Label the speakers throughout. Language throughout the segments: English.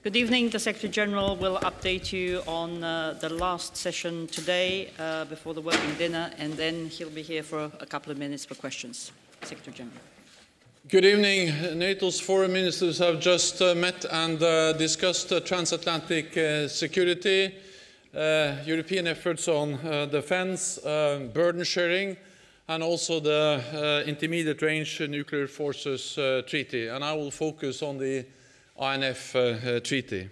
Speaker 1: Good evening. The Secretary General will update you on the last session today before the working dinner, and then he'll be here for a couple of minutes for questions. Secretary General.
Speaker 2: Good evening. NATO's foreign ministers have just met and discussed transatlantic security, European efforts on defense, burden sharing, and also the Intermediate Range Nuclear Forces Treaty. And I will focus on the INF Treaty.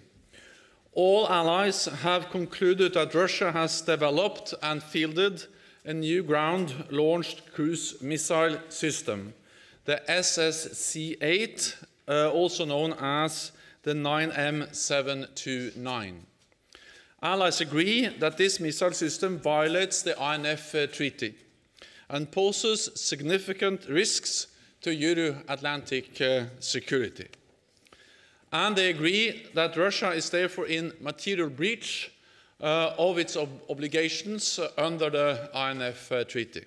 Speaker 2: All allies have concluded that Russia has developed and fielded a new ground-launched cruise missile system, the SSC-8, also known as the 9M729. Allies agree that this missile system violates the INF Treaty and poses significant risks to Euro-Atlantic security. And they agree that Russia is therefore in material breach of its obligations under the INF Treaty.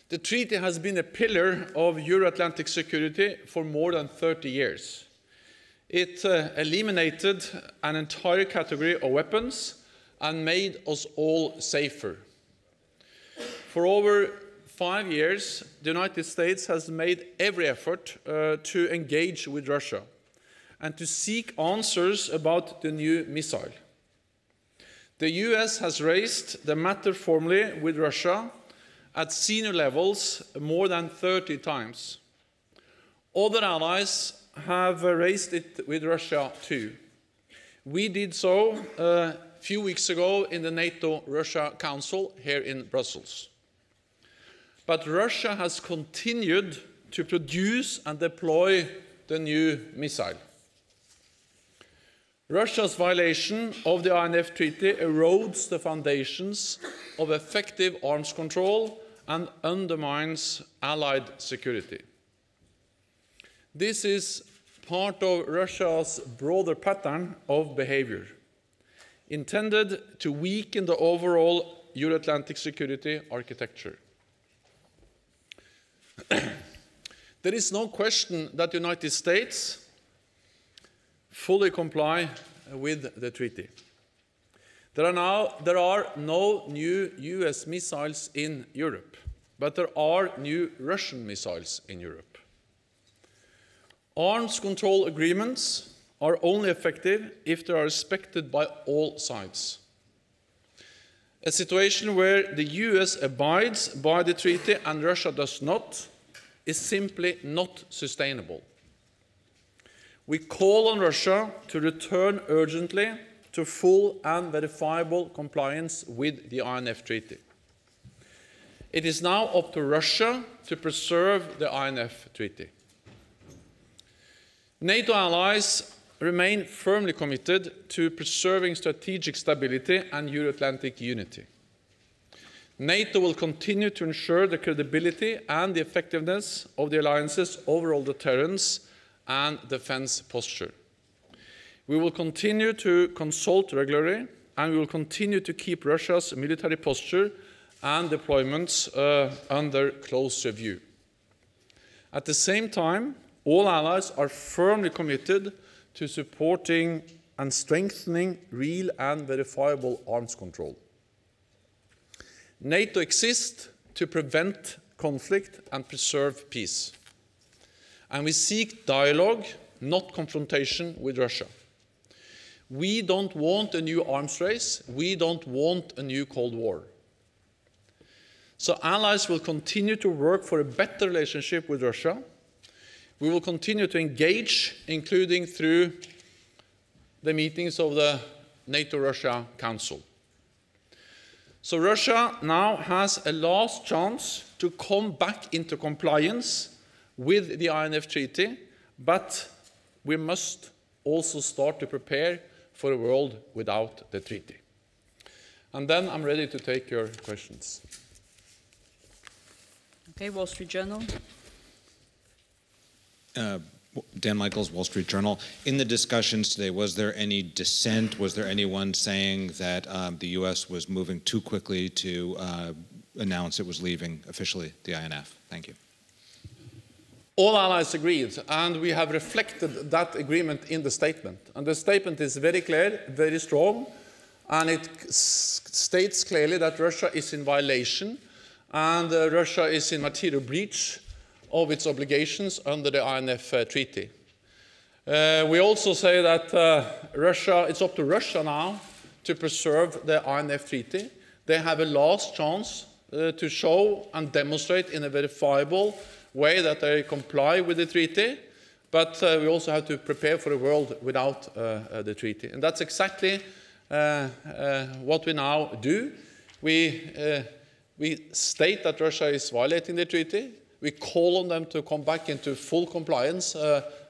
Speaker 2: The treaty has been a pillar of Euro-Atlantic security for more than 30 years. It eliminated an entire category of weapons and made us all safer. For over 5 years, the United States has made every effort to engage with Russia and to seek answers about the new missile. The US has raised the matter formally with Russia at senior levels more than 30 times. Other allies have raised it with Russia too. We did so a few weeks ago in the NATO-Russia Council here in Brussels. But Russia has continued to produce and deploy the new missile. Russia's violation of the INF Treaty erodes the foundations of effective arms control and undermines Allied security. This is part of Russia's broader pattern of behavior, intended to weaken the overall Euro-Atlantic security architecture. There is no question that the United States fully comply with the treaty. There are no new US missiles in Europe, but there are new Russian missiles in Europe. Arms control agreements are only effective if they are respected by all sides. A situation where the US abides by the treaty and Russia does not is simply not sustainable. We call on Russia to return urgently to full and verifiable compliance with the INF Treaty. It is now up to Russia to preserve the INF Treaty. NATO allies remain firmly committed to preserving strategic stability and Euro-Atlantic unity. NATO will continue to ensure the credibility and the effectiveness of the alliance's overall deterrence and defense posture. We will continue to consult regularly, and we will continue to keep Russia's military posture and deployments under close review. At the same time, all allies are firmly committed to supporting and strengthening real and verifiable arms control. NATO exists to prevent conflict and preserve peace. And we seek dialogue, not confrontation with Russia. We don't want a new arms race. We don't want a new Cold War. So allies will continue to work for a better relationship with Russia. We will continue to engage, including through the meetings of the NATO-Russia Council. So Russia now has a last chance to come back into compliance with the INF Treaty, but we must also start to prepare for a world without the treaty. And then I'm ready to take your questions.
Speaker 1: Okay, Wall Street Journal.
Speaker 3: Dan Michaels, Wall Street Journal. In the discussions today, was there any dissent? Was there anyone saying that the U.S. was moving too quickly to announce it was leaving officially the INF? Thank you.
Speaker 2: All allies agreed, and we have reflected that agreement in the statement. And the statement is very clear, very strong, and it states clearly that Russia is in violation and Russia is in material breach of its obligations under the INF Treaty. We also say that it's up to Russia now to preserve the INF Treaty. They have a last chance to show and demonstrate in a verifiable way that they comply with the treaty, but we also have to prepare for a world without the treaty. And that's exactly what we now do. We state that Russia is violating the treaty. We call on them to come back into full compliance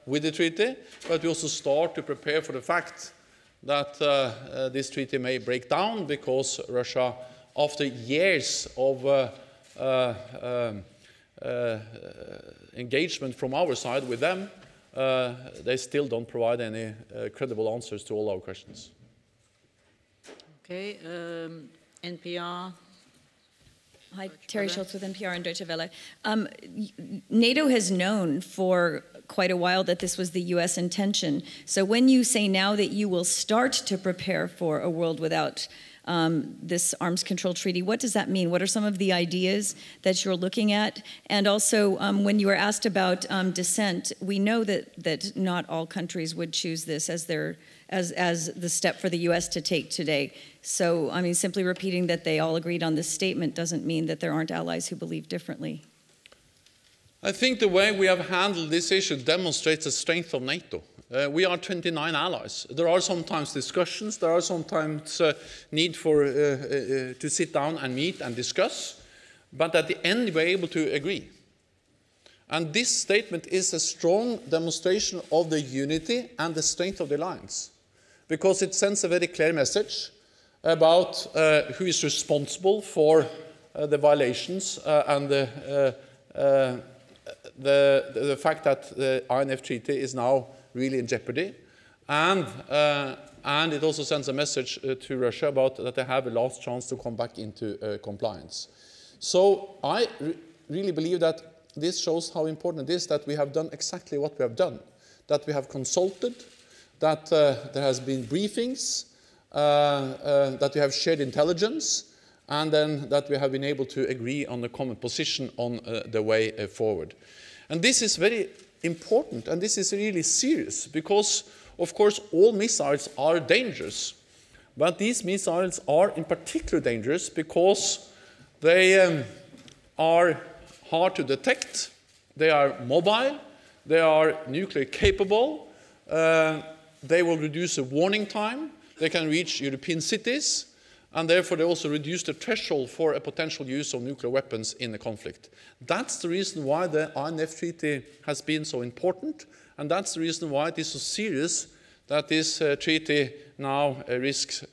Speaker 2: with the treaty, but we also start to prepare for the fact that this treaty may break down because Russia, after years of engagement from our side with them, they still don't provide any credible answers to all our questions.
Speaker 1: Okay, NPR.
Speaker 4: Hi, Terry Schultz with NPR and Deutsche Welle. NATO has known for quite a while that this was the U.S. intention. So when you say now that you will start to prepare for a world without this arms control treaty, what does that mean? What are some of the ideas that you're looking at? And also, when you were asked about dissent, we know that not all countries would choose this as the step for the U.S. to take today. So, I mean, simply repeating that they all agreed on this statement doesn't mean that there aren't allies who believe differently.
Speaker 2: I think the way we have handled this issue demonstrates the strength of NATO. We are 29 allies. There are sometimes discussions, there are sometimes need for to sit down and meet and discuss, but at the end we're able to agree. And this statement is a strong demonstration of the unity and the strength of the alliance, because it sends a very clear message about who is responsible for the violations and the fact that the INF Treaty is now really in jeopardy, and it also sends a message to Russia about that they have a last chance to come back into compliance. So I really believe that this shows how important it is that we have done exactly what we have done, that we have consulted, that there has been briefings, that we have shared intelligence, and then that we have been able to agree on a common position on the way forward. And this is very important, and this is really serious, because, of course, all missiles are dangerous. But these missiles are in particular dangerous because they are hard to detect, they are mobile, they are nuclear capable, they will reduce the warning time, they can reach European cities, and therefore they also reduce the threshold for a potential use of nuclear weapons in the conflict. That's the reason why the INF Treaty has been so important, and that's the reason why it is so serious that this treaty now risks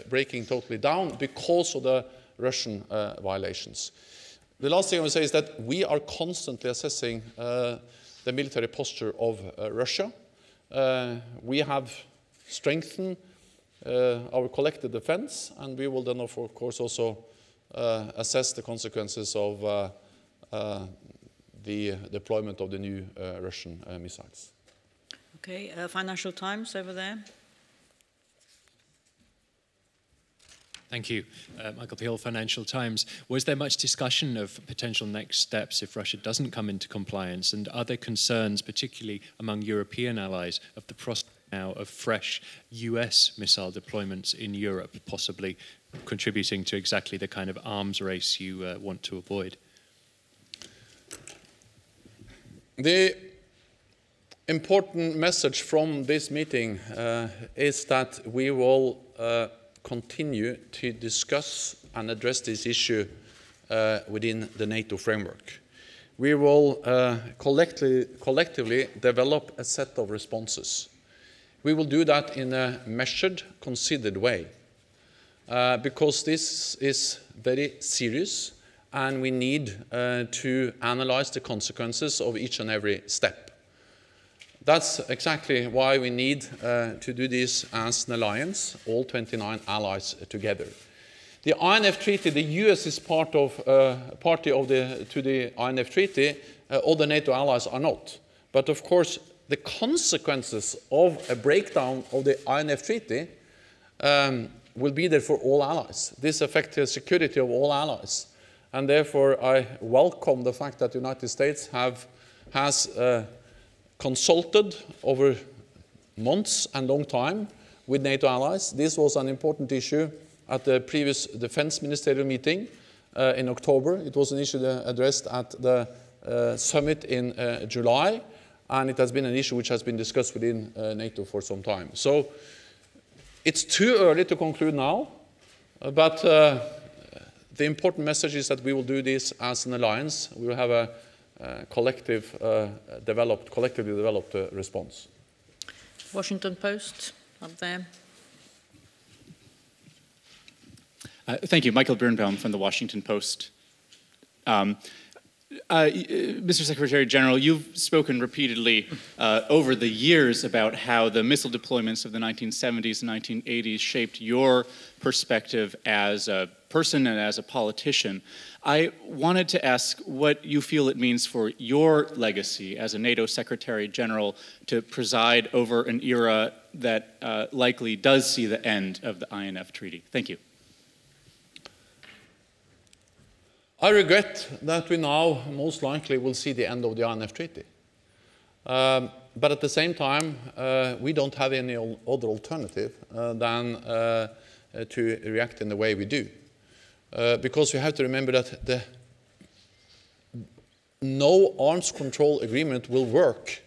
Speaker 2: breaking totally down because of the Russian violations. The last thing I will say is that we are constantly assessing the military posture of Russia. We have strengthened our collective defense, and we will then, of course, also assess the consequences of the deployment of the new Russian missiles.
Speaker 1: Okay, Financial Times over there.
Speaker 5: Thank you. Michael Peel, Financial Times. Was there much discussion of potential next steps if Russia doesn't come into compliance? And are there concerns, particularly among European allies, of the prospect now of fresh US missile deployments in Europe, possibly contributing to exactly the kind of arms race you want to avoid?
Speaker 2: The important message from this meeting is that we will continue to discuss and address this issue within the NATO framework. We will collectively develop a set of responses. We will do that in a measured, considered way, because this is very serious, and we need to analyze the consequences of each and every step. That's exactly why we need to do this as an alliance, all 29 allies together. The INF Treaty, the US is party to the INF Treaty, other NATO allies are not. But of course, the consequences of a breakdown of the INF Treaty will be there for all allies. This affects the security of all allies. And therefore, I welcome the fact that the United States has consulted over months and long time with NATO allies. This was an important issue at the previous defense ministerial meeting in October. It was an issue addressed at the summit in July, and it has been an issue which has been discussed within NATO for some time. So it's too early to conclude now, but the important message is that we will do this as an alliance. We will have a collectively developed response.
Speaker 1: Washington Post, up there.
Speaker 6: Thank you. Michael Birnbaum from the Washington Post. Mr. Secretary General, you've spoken repeatedly over the years about how the missile deployments of the 1970s and 1980s shaped your perspective as a person and as a politician. I wanted to ask what you feel it means for your legacy as a NATO Secretary General to preside over an era that likely does see the end of the INF Treaty. Thank you.
Speaker 2: I regret that we now most likely will see the end of the INF Treaty. But at the same time, we don't have any other alternative than to react in the way we do. Because we have to remember that no arms control agreement will work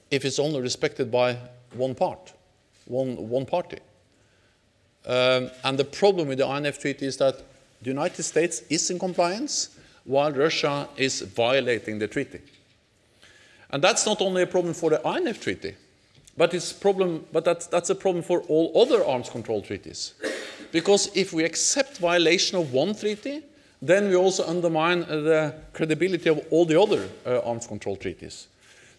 Speaker 2: if it's only respected by one party. And the problem with the INF Treaty is that the United States is in compliance while Russia is violating the treaty. And that's not only a problem for the INF Treaty, but that's a problem for all other arms control treaties. Because if we accept violation of one treaty, then we also undermine the credibility of all the other arms control treaties.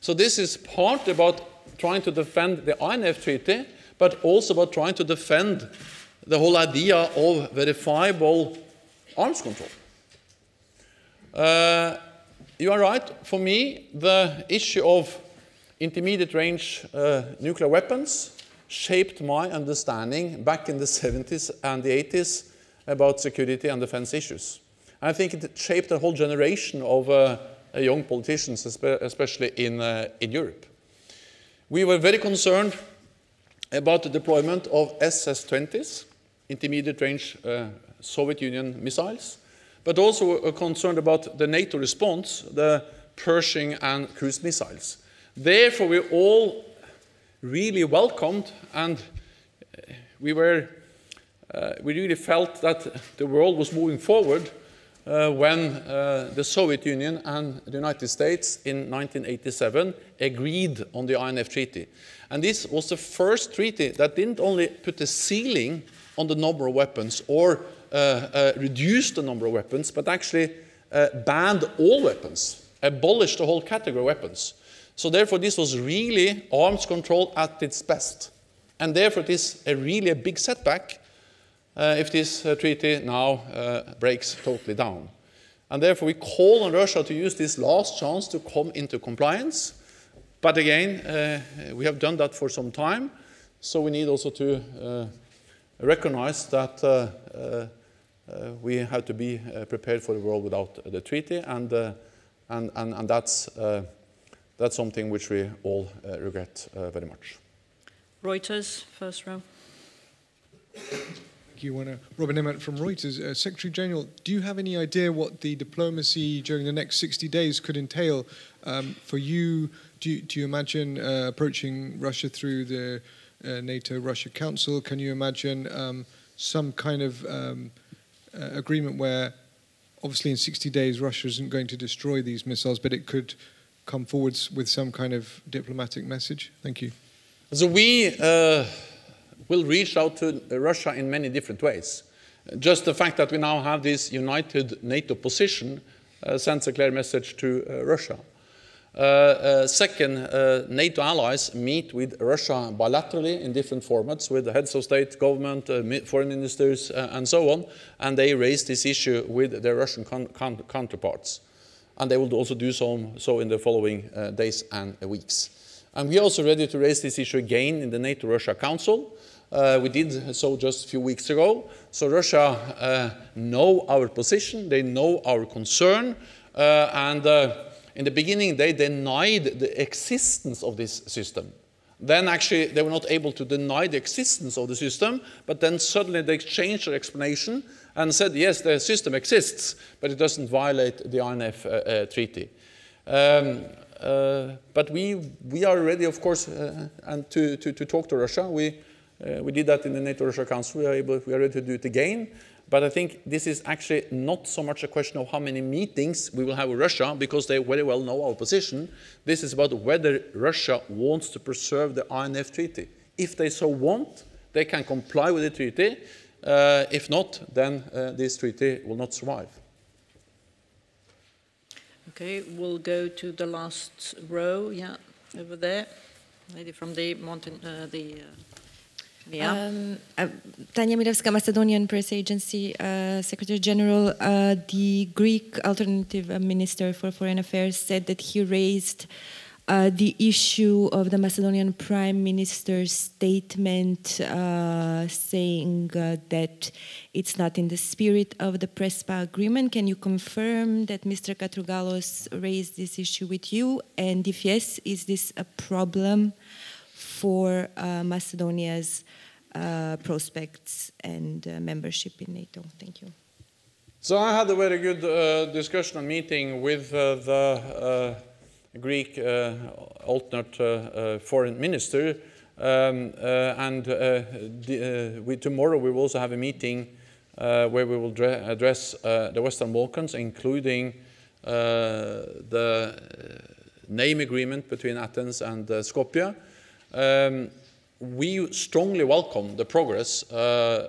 Speaker 2: So this is part about trying to defend the INF Treaty, but also about trying to defend the whole idea of verifiable arms control. You are right. For me, the issue of intermediate range nuclear weapons shaped my understanding back in the 70s and the 80s about security and defense issues. I think it shaped a whole generation of young politicians, especially in Europe. We were very concerned about the deployment of SS-20s, intermediate range Soviet Union missiles, but also concerned about the NATO response, the Pershing and cruise missiles. Therefore, we all really welcomed, and we really felt that the world was moving forward when the Soviet Union and the United States in 1987 agreed on the INF Treaty. And this was the first treaty that didn't only put a ceiling on the number of weapons or reduce the number of weapons, but actually banned all weapons, abolished the whole category of weapons. So therefore, this was really arms control at its best. And therefore, it is really a big setback if this treaty now breaks totally down. And therefore, we call on Russia to use this last chance to come into compliance. But again, we have done that for some time, so we need also to recognize that we have to be prepared for the world without the treaty, and that's something which we all regret very much.
Speaker 1: Reuters, first row.
Speaker 7: Thank you, Robin Emmett from Reuters. Secretary General, do you have any idea what the diplomacy during the next 60 days could entail? For you, do you imagine approaching Russia through the NATO-Russia Council? Can you imagine some kind of agreement where, obviously in 60 days, Russia isn't going to destroy these missiles, but it could come forwards with some kind of diplomatic message? Thank you.
Speaker 2: So we will reach out to Russia in many different ways. Just the fact that we now have this united NATO position sends a clear message to Russia. Second, NATO allies meet with Russia bilaterally in different formats with the heads of state, government, foreign ministers, and so on, and they raise this issue with their Russian counterparts. and they will also do so in the following days and weeks. And we are also ready to raise this issue again in the NATO-Russia Council. We did so just a few weeks ago. So Russia know our position, they know our concern, and in the beginning they denied the existence of this system. Then actually they were not able to deny the existence of the system, but then suddenly they changed their explanation and said, yes, the system exists, but it doesn't violate the INF treaty. But we are ready, of course, and to talk to Russia. We did that in the NATO-Russia Council. We are ready to do it again. But I think this is actually not so much a question of how many meetings we will have with Russia, because they very well know our position. This is about whether Russia wants to preserve the INF treaty. If they so want, they can comply with the treaty. If not, then this treaty will not survive.
Speaker 1: Okay, we'll go to the last row. Yeah, over there. Lady from the
Speaker 8: Tanya Midowska, Macedonian Press Agency, Secretary General. The Greek Alternative Minister for Foreign Affairs said that he raised the issue of the Macedonian Prime Minister's statement saying that it's not in the spirit of the Prespa agreement. Can you confirm that Mr. Katrougalos raised this issue with you? And if yes, is this a problem for Macedonia's prospects and membership in NATO? Thank you.
Speaker 2: So I had a very good discussion and meeting with the Greek alternate foreign minister, tomorrow we will also have a meeting where we will address the Western Balkans, including the name agreement between Athens and Skopje. We strongly welcome the progress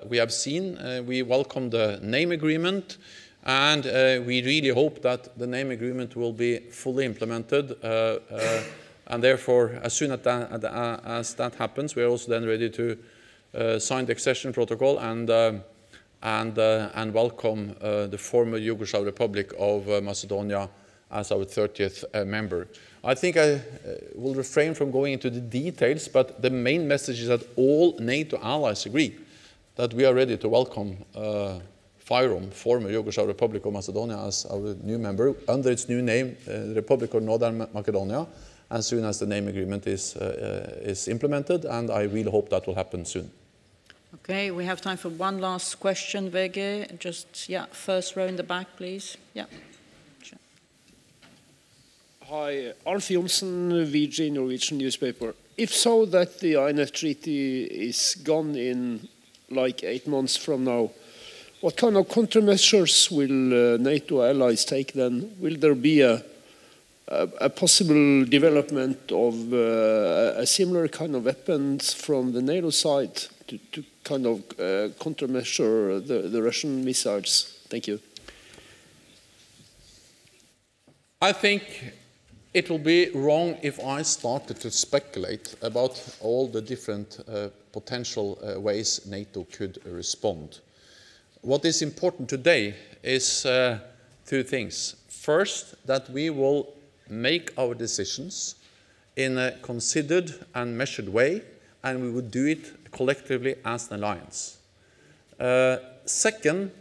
Speaker 2: we have seen. We welcome the name agreement, and we really hope that the name agreement will be fully implemented. And therefore, as soon as that happens, we are also then ready to sign the accession protocol and welcome the former Yugoslav Republic of Macedonia as our 30th member. I think I will refrain from going into the details, but the main message is that all NATO allies agree that we are ready to welcome FYROM, former Yugoslav Republic of Macedonia, as our new member under its new name, Republic of Northern Macedonia, as soon as the name agreement is implemented, and I really hope that will happen soon.
Speaker 1: Okay, we have time for one last question, Vege. Just, yeah, first row in the back, please. Yeah. Sure.
Speaker 9: Hi, Alf Johnsen, VG Norwegian newspaper. If so that the INF treaty is gone in like 8 months from now, what kind of countermeasures will NATO allies take then? Will there be a possible development of a similar kind of weapons from the NATO side to kind of countermeasure the Russian missiles? Thank you.
Speaker 2: I think it will be wrong if I started to speculate about all the different potential ways NATO could respond. What is important today is 2 things. First, that we will make our decisions in a considered and measured way, and we will do it collectively as an alliance. Second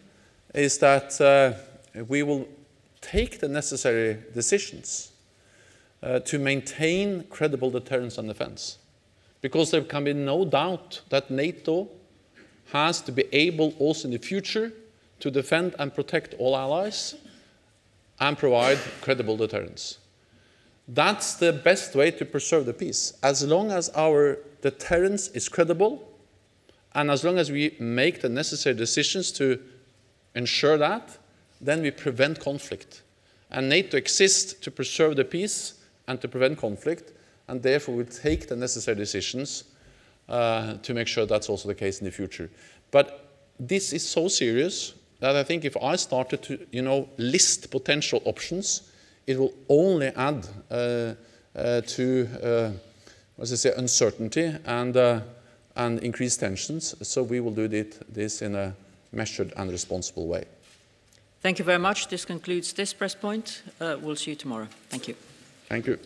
Speaker 2: is that we will take the necessary decisions to maintain credible deterrence and defense. Because there can be no doubt that NATO has to be able also in the future to defend and protect all allies and provide credible deterrence. That's the best way to preserve the peace. As long as our deterrence is credible, and as long as we make the necessary decisions to ensure that, then we prevent conflict. And NATO exists to preserve the peace and to prevent conflict, and therefore we take the necessary decisions to make sure that's also the case in the future. But this is so serious that I think if I started to, list potential options, it will only add to uncertainty and increase tensions. So we will do this in a measured and responsible way.
Speaker 1: Thank you very much. This concludes this press point. We'll see you tomorrow. Thank you.
Speaker 2: Thank you.